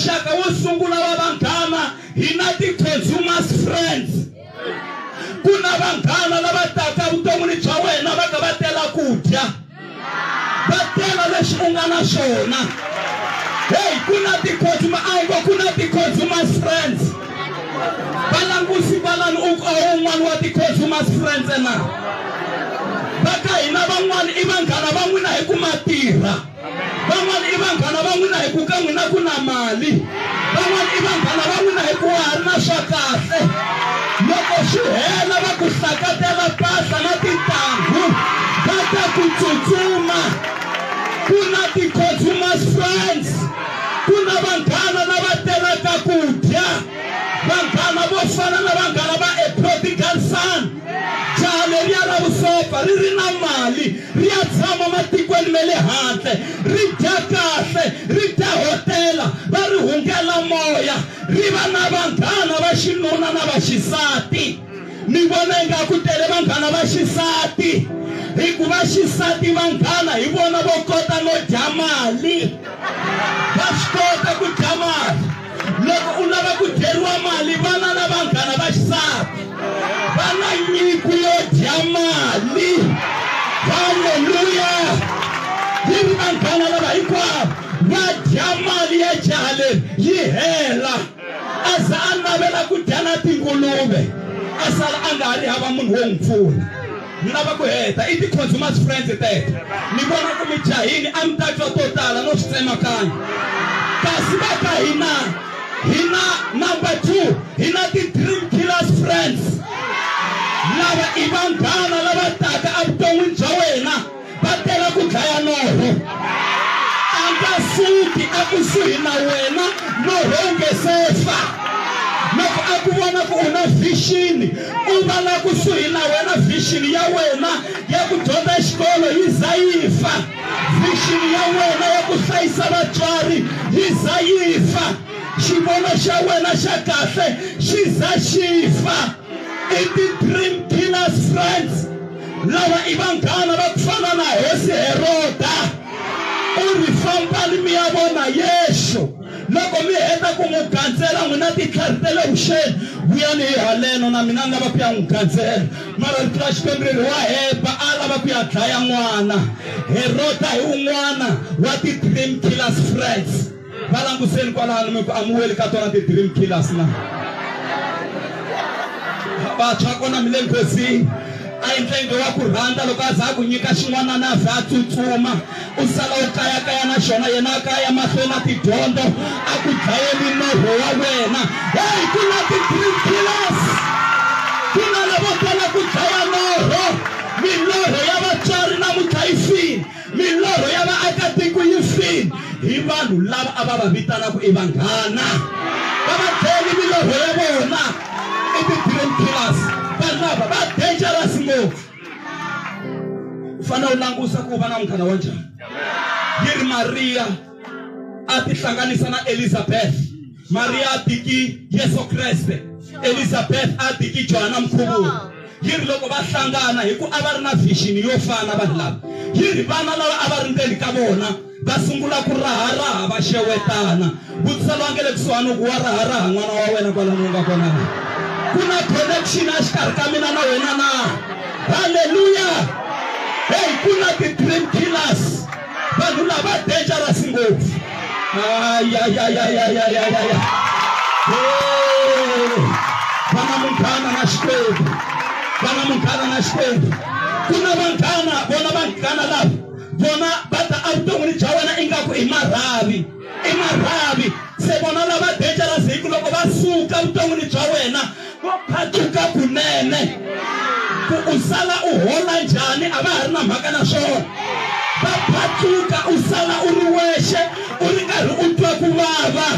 muxaka wo sungula wa vanghana hina ti-consumers friends. Kuna vanghana lava taka vuton'wini bya wena va ka va tela ku dya, va tela leswi u nga na swona. Hey, kuna ti-consumers friends. Balangusi balani un'wana wa ti-consumers friends na. Baka hina van'wana i vanghana va n'wina hi ku matirha. Van'wana i vanghana va n'wina hi ku ka n'wina ku na mali. Van'wana i vanghana va n'wina hi ku ha ri na swa kahle. Loko swi hela va ku sakatela mpahla na tintangu va ta ku tsutsuma. Kuna ti-consumers friends. Kuna vanghana lava telaka ku dya. Vanghana vo fana na vanghana va a prodigal son. Jaha leriya ra vusofa ri ri na mali, ri ya tshama matikweni ma le handle, ri dya kahle, ri dya hotela, va ri hungela moya, ri va na vanghana va xinuna na va xisati. Ni vona ingaku tele vanghana va xisati, hikuva xisati vanghana hi vona vo kota no dya mali, va swi kota ku dya mali. Loko u lava ku dyeriwa mali vana na vanghana va xisati va na nyiko yo dya mali. Haleluya. Hi vanghana lava hinkwavo va dya mali ya jaha leri yi hela, a za a navela ku dya na tinguluve, a sala a nga ha ri hava munhu wo n'wi pfuna. Ni lava ku heta i ti-consumers friends teto. Ni vona ku mi jahini a mi ta twa to tala no swi tsemakanya, kasi va ka hina number 2 hina ti-dream killers friends. Lava i vanghana lava taka evuton'wini bya wena va tela ku dlaya norho. A nga suki ekusuhi na wena norho wu nge se fa. Loko a ku vona ku u na vision, u va la kusuhi na wena vision ya wena ya ku dyondza xikolo yi za yi fa. Vision ya wena ya ku hlayisa vatswari yi za yi fa. Xivono xa wena xa kahle xi za xi fa. I ti-dream killers friends. Lava i vanghana va ku fana na hosi Heroda. U ri fambani mi ya vona Yesu. Loko mi heta ku n'wi gandzela n'wina titlhari ta le vuxeni, vuyani hi haleno na mina ni lava ku ya n'wi gandzela. Mara rito ra Xikwembu ri wa heba a lava ku ya dlaya n'wana. Heroda hi un'wana wa ti-dream killers friends. Va languseni kwalano mi ku amuweli ka tona ti-dream killers na. Vantshwa kona mi le nghozini. A endlenge wa ku rhandza loko a za ku nyika xin'wana na vhe a tsutsuma, u sala u kayakaya na xona yena a kaya mahlweni na tidyondzo a ku dlayeli norho wa wena. Hey, ku na ti-dream killers. Ku na lavo tala ku dlaya norho. Milorho ya vatswari namuntlha yi fini, milorho ya vaakatiko yi fini. Hi vanhu lava a va va vitanaka i vanghana. Va va dlayeli milorho ya vona. I ti-dream killers. Vanhu lava va dangerous ngopfu. U fanele u langusa ku va na munghana wa njhani. Yi ri Maria a ti hlanganisa na Elizabeth. Maria a tiki Yesu Kreste, Elizabeth a tiki Johana Mkhuvuri. Yi ri loko va hlangana hi ku a va ri na vision yo fana vanhu lava. Yi ri vana lava a va ri ndzeni ka vona va sungula ku raharaha va xewetana. Vutisa lwa nge le kusuhani ku wa raharaha n'wana wa wena kwalano u nga kona. Ku na connection a xikarhi ka mina na wena na. Haleluya. Hey, ku na ti-dream killers. Vanhu lava dangerous ngopfu. Vana munghana na Xikwembu. Vana munghana na Xikwembu. Ku na vanghana, vona vanghana lava vona va ta evuton'wini bya wena ingaku i marhavi. I marhavi. Se vona lava dangerous hi ku loko va suka vuton'wini bya wena vo phatuka kunene. Ku u sala u hola njhani a va ha ri na mhaka na swona. Va phatuka u sala u ri wexe u ri karhi u twa ku vava.